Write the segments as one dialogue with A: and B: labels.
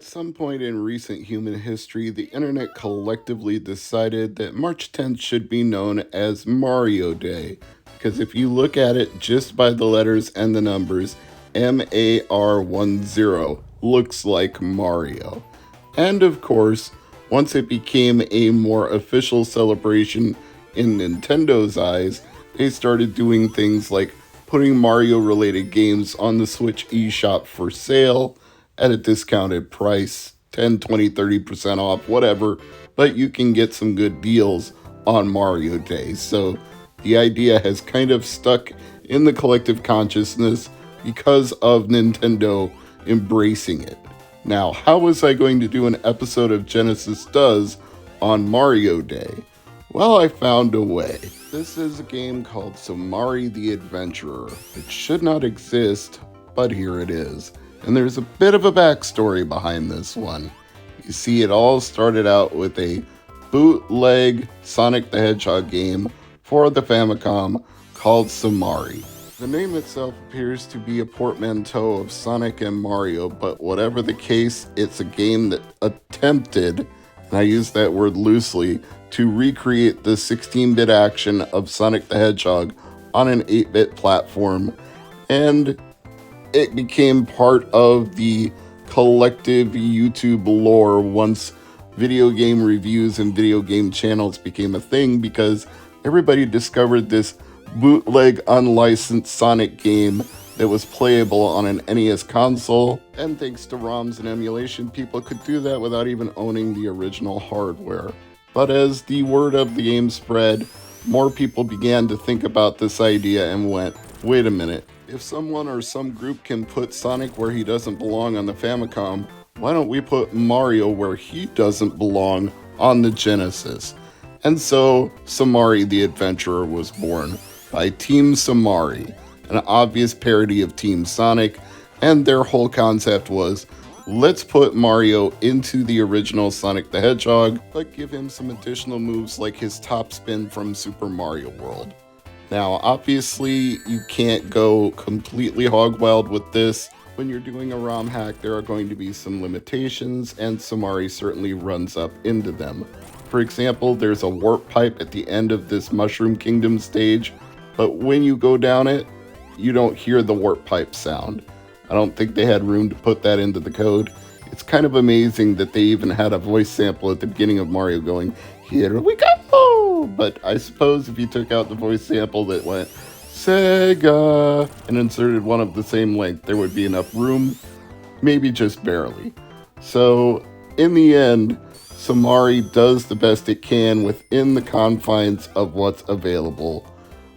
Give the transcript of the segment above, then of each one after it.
A: At some point in recent human history, the internet collectively decided that March 10th should be known as Mario Day. Because if you look at it just by the letters and the numbers, MAR10 looks like Mario. And of course, once it became a more official celebration in Nintendo's eyes, they started doing things like putting Mario related games on the Switch eShop for sale at a discounted price, 10, 20, 30% off, whatever, but you can get some good deals on Mario Day. So the idea has kind of stuck in the collective consciousness because of Nintendo embracing it. Now, how was I going to do an episode of Genesis Does on Mario Day? Well, I found a way. This is a game called Somari the Adventurer. It should not exist, but here it is. And there's a bit of a backstory behind this one. You see, it all started out with a bootleg Sonic the Hedgehog game for the Famicom called Somari. The name itself appears to be a portmanteau of Sonic and Mario, but whatever the case, it's a game that attempted, and I use that word loosely, to recreate the 16-bit action of Sonic the Hedgehog on an 8-bit platform, and it became part of the collective YouTube lore once video game reviews and video game channels became a thing, because everybody discovered this bootleg unlicensed Sonic game that was playable on an NES console, and thanks to ROMs and emulation, people could do that without even owning the original hardware. But as the word of the game spread, more people began to think about this idea and went, wait a minute, if someone or some group can put Sonic where he doesn't belong on the Famicom, why don't we put Mario where he doesn't belong on the Genesis? And so, Somari the Adventurer was born by Team Somari, an obvious parody of Team Sonic, and their whole concept was, let's put Mario into the original Sonic the Hedgehog, but give him some additional moves like his top spin from Super Mario World. Now, obviously, you can't go completely hog wild with this. When you're doing a ROM hack, there are going to be some limitations, and Somari certainly runs up into them. For example, there's a warp pipe at the end of this Mushroom Kingdom stage, but when you go down it, you don't hear the warp pipe sound. I don't think they had room to put that into the code. It's kind of amazing that they even had a voice sample at the beginning of Mario going, "Here we go!" But I suppose if you took out the voice sample that went, SEGA, and inserted one of the same length, there would be enough room, maybe just barely. So, in the end, Somari does the best it can within the confines of what's available,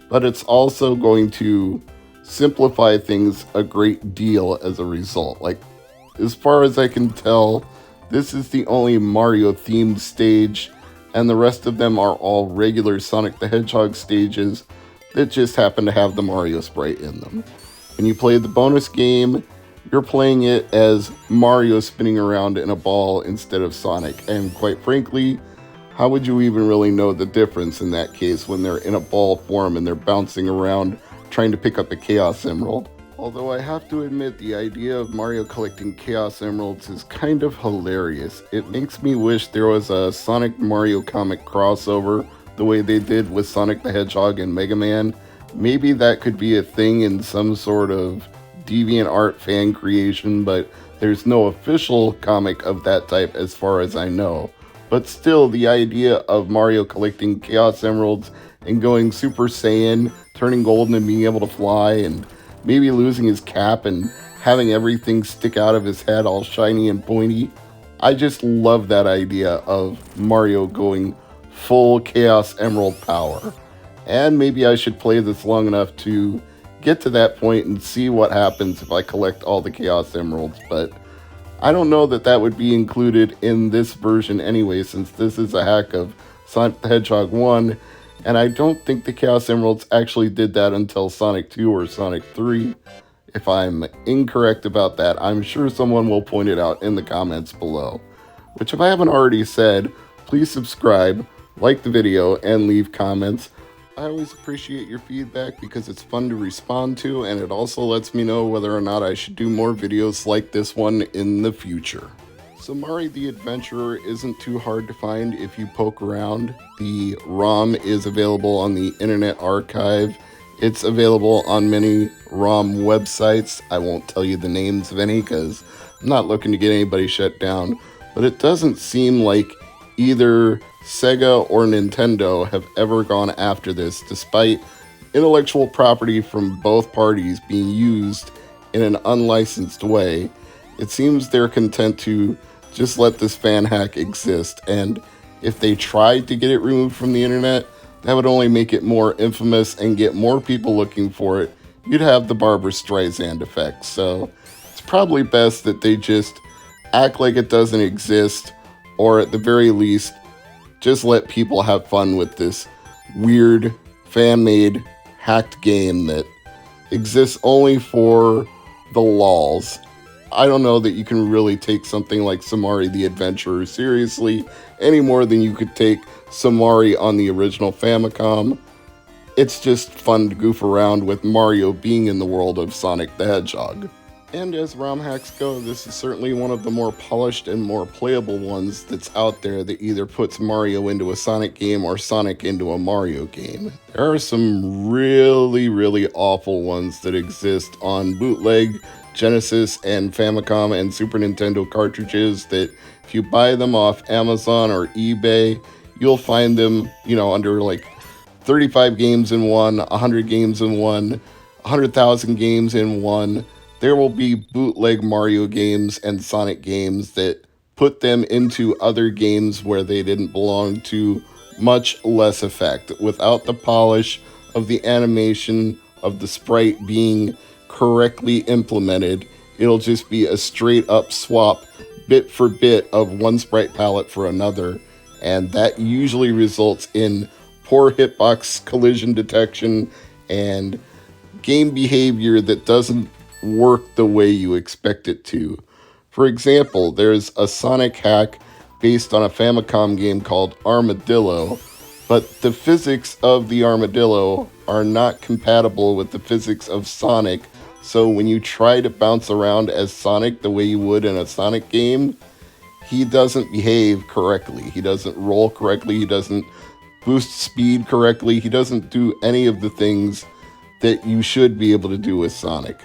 A: but it's also going to simplify things a great deal as a result. Like, as far as I can tell, this is the only Mario themed stage, and the rest of them are all regular Sonic the Hedgehog stages that just happen to have the Mario sprite in them. When you play the bonus game, you're playing it as Mario spinning around in a ball instead of Sonic, and quite frankly, how would you even really know the difference in that case when they're in a ball form and they're bouncing around trying to pick up a Chaos Emerald? Although I have to admit, the idea of Mario collecting Chaos Emeralds is kind of hilarious. It makes me wish there was a Sonic Mario comic crossover the way they did with Sonic the Hedgehog and Mega Man. Maybe that could be a thing in some sort of DeviantArt fan creation, but there's no official comic of that type as far as I know. But still, the idea of Mario collecting Chaos Emeralds and going Super Saiyan, turning golden and being able to fly, and maybe losing his cap and having everything stick out of his head all shiny and pointy. I just love that idea of Mario going full Chaos Emerald power. And maybe I should play this long enough to get to that point and see what happens if I collect all the Chaos Emeralds, but I don't know that that would be included in this version anyway, since this is a hack of Sonic the Hedgehog 1, and I don't think the Chaos Emeralds actually did that until Sonic 2 or Sonic 3. If I'm incorrect about that, I'm sure someone will point it out in the comments below. Which, if I haven't already said, please subscribe, like the video, and leave comments. I always appreciate your feedback because it's fun to respond to, and it also lets me know whether or not I should do more videos like this one in the future. Somari the Adventurer isn't too hard to find if you poke around. The ROM is available on the Internet Archive. It's available on many ROM websites. I won't tell you the names of any because I'm not looking to get anybody shut down. But it doesn't seem like either SEGA or Nintendo have ever gone after this, despite intellectual property from both parties being used in an unlicensed way. It seems they're content to just let this fan hack exist, and if they tried to get it removed from the internet, that would only make it more infamous and get more people looking for it. You'd have the Barbra Streisand effect, so it's probably best that they just act like it doesn't exist, or at the very least, just let people have fun with this weird, fan-made, hacked game that exists only for the lols. I don't know that you can really take something like Somari the Adventurer seriously any more than you could take Somari on the original Famicom. It's just fun to goof around with Mario being in the world of Sonic the Hedgehog. And as ROM hacks go, this is certainly one of the more polished and more playable ones that's out there that either puts Mario into a Sonic game or Sonic into a Mario game. There are some really, really awful ones that exist on bootleg Genesis and Famicom and Super Nintendo cartridges that if you buy them off Amazon or eBay, you'll find them, under like 35 games in one, 100 games in one, 100,000 games in one. There will be bootleg Mario games and Sonic games that put them into other games where they didn't belong to much less effect, without the polish of the animation of the sprite being correctly implemented. It'll just be a straight up swap, bit for bit, of one sprite palette for another, and that usually results in poor hitbox collision detection and game behavior that doesn't work the way you expect it to. For example, there's a Sonic hack based on a Famicom game called Armadillo, but the physics of the armadillo are not compatible with the physics of Sonic, so when you try to bounce around as Sonic the way you would in a Sonic game, he doesn't behave correctly. He doesn't roll correctly, he doesn't boost speed correctly, he doesn't do any of the things that you should be able to do with Sonic.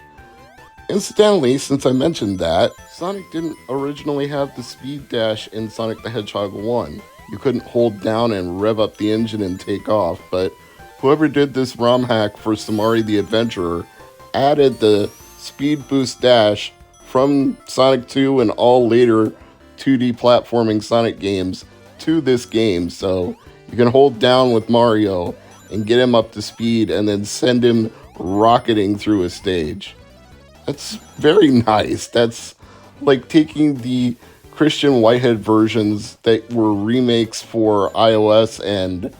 A: Incidentally, since I mentioned that, Sonic didn't originally have the speed dash in Sonic the Hedgehog 1. You couldn't hold down and rev up the engine and take off, but whoever did this ROM hack for Somari the Adventurer added the speed boost dash from Sonic 2 and all later 2D platforming Sonic games to this game, so you can hold down with Mario and get him up to speed and then send him rocketing through a stage. That's very nice. That's like taking the Christian Whitehead versions that were remakes for iOS and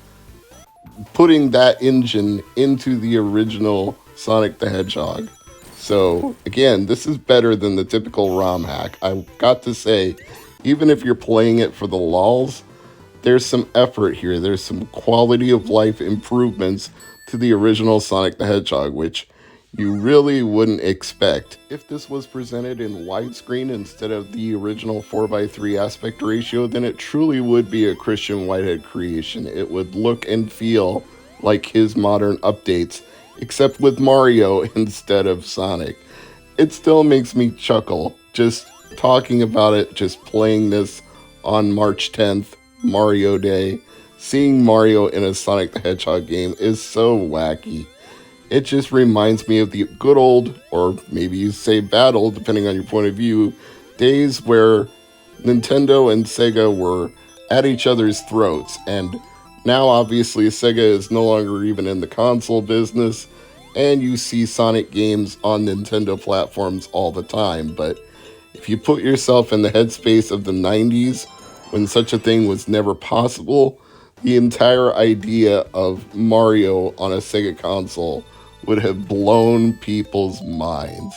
A: putting that engine into the original Sonic the Hedgehog. So again, this is better than the typical ROM hack. I've got to say, even if you're playing it for the lols, there's some effort here. There's some quality of life improvements to the original Sonic the Hedgehog, which you really wouldn't expect. If this was presented in widescreen instead of the original 4:3 aspect ratio, then it truly would be a Christian Whitehead creation. It would look and feel like his modern updates, except with Mario instead of Sonic. It still makes me chuckle just talking about it, just playing this on March 10th, Mario Day. Seeing Mario in a Sonic the Hedgehog game is so wacky. It just reminds me of the good old, or maybe you say bad old, depending on your point of view, days where Nintendo and Sega were at each other's throats. And now, obviously, Sega is no longer even in the console business, and you see Sonic games on Nintendo platforms all the time. But if you put yourself in the headspace of the 90s, when such a thing was never possible, the entire idea of Mario on a Sega console would have blown people's minds.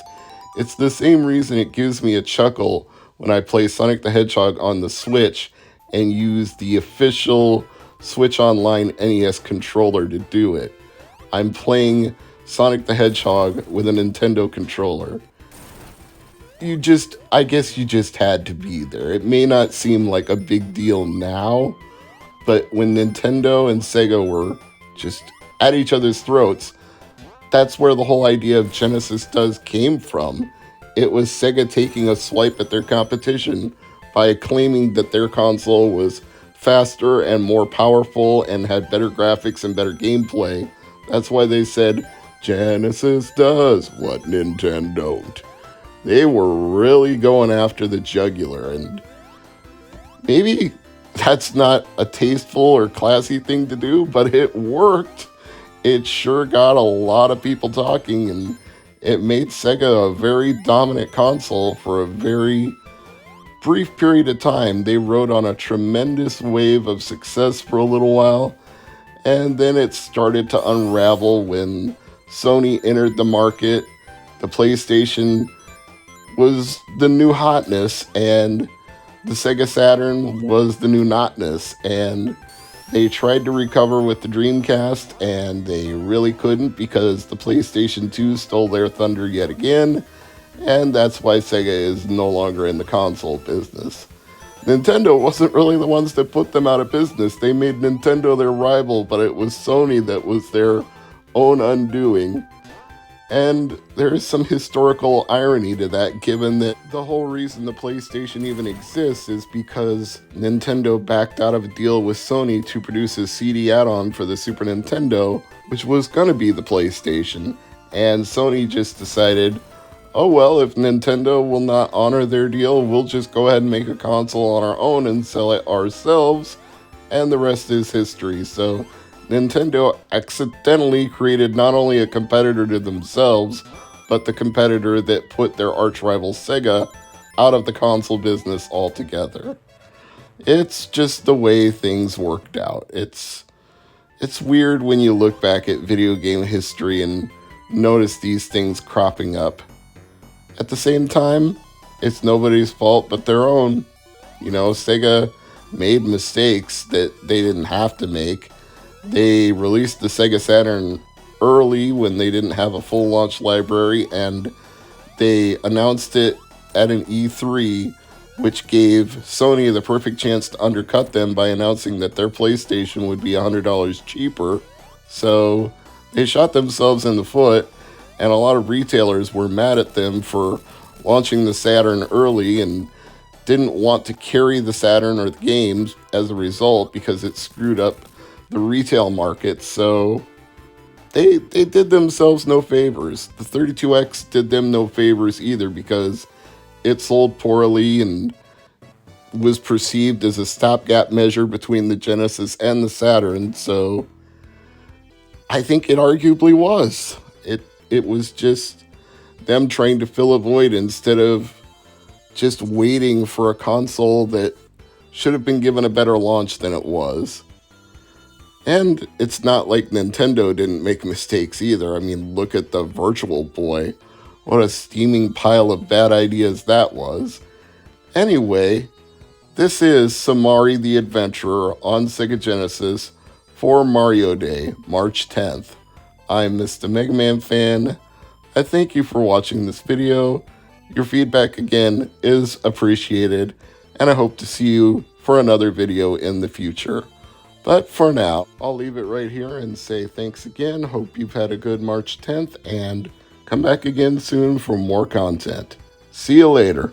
A: It's the same reason it gives me a chuckle when I play Sonic the Hedgehog on the Switch and use the official Switch Online NES controller to do it. I'm playing Sonic the Hedgehog with a Nintendo controller. I guess you just had to be there. It may not seem like a big deal now, but when Nintendo and Sega were just at each other's throats, that's where the whole idea of Genesis Does came from. It was Sega taking a swipe at their competition by claiming that their console was faster and more powerful and had better graphics and better gameplay. That's why they said, Genesis does what Nintendo don't. They were really going after the jugular, and maybe that's not a tasteful or classy thing to do, but it worked. It sure got a lot of people talking, and it made Sega a very dominant console for a very brief period of time. They rode on a tremendous wave of success for a little while, and then it started to unravel when Sony entered the market. The PlayStation was the new hotness, and the Sega Saturn was the new notness, and they tried to recover with the Dreamcast, and they really couldn't because the PlayStation 2 stole their thunder yet again, and that's why Sega is no longer in the console business. Nintendo wasn't really the ones that put them out of business. They made Nintendo their rival, but it was Sony that was their own undoing. And there is some historical irony to that, given that the whole reason the PlayStation even exists is because Nintendo backed out of a deal with Sony to produce a CD add-on for the Super Nintendo, which was going to be the PlayStation. And Sony just decided, oh well, if Nintendo will not honor their deal, we'll just go ahead and make a console on our own and sell it ourselves, and the rest is history. So Nintendo accidentally created not only a competitor to themselves, but the competitor that put their arch-rival Sega out of the console business altogether. It's just the way things worked out. It's weird when you look back at video game history and notice these things cropping up. At the same time, it's nobody's fault but their own. You know, Sega made mistakes that they didn't have to make. They released the Sega Saturn early when they didn't have a full launch library, and they announced it at an E3, which gave Sony the perfect chance to undercut them by announcing that their PlayStation would be $100 cheaper. So they shot themselves in the foot, and a lot of retailers were mad at them for launching the Saturn early and didn't want to carry the Saturn or the games as a result because it screwed up the retail market. So they did themselves no favors. The 32X did them no favors either because it sold poorly and was perceived as a stopgap measure between the Genesis and the Saturn. So I think it arguably was. It was just them trying to fill a void instead of just waiting for a console that should have been given a better launch than it was. And it's not like Nintendo didn't make mistakes either. I mean, look at the Virtual Boy. What a steaming pile of bad ideas that was. Anyway, this is Somari the Adventurer on Sega Genesis for Mario Day, March 10th. I'm Mr. MegaManFan. I thank you for watching this video. Your feedback again is appreciated, and I hope to see you for another video in the future. But for now, I'll leave it right here and say thanks again. Hope you've had a good March 10th, and come back again soon for more content. See you later.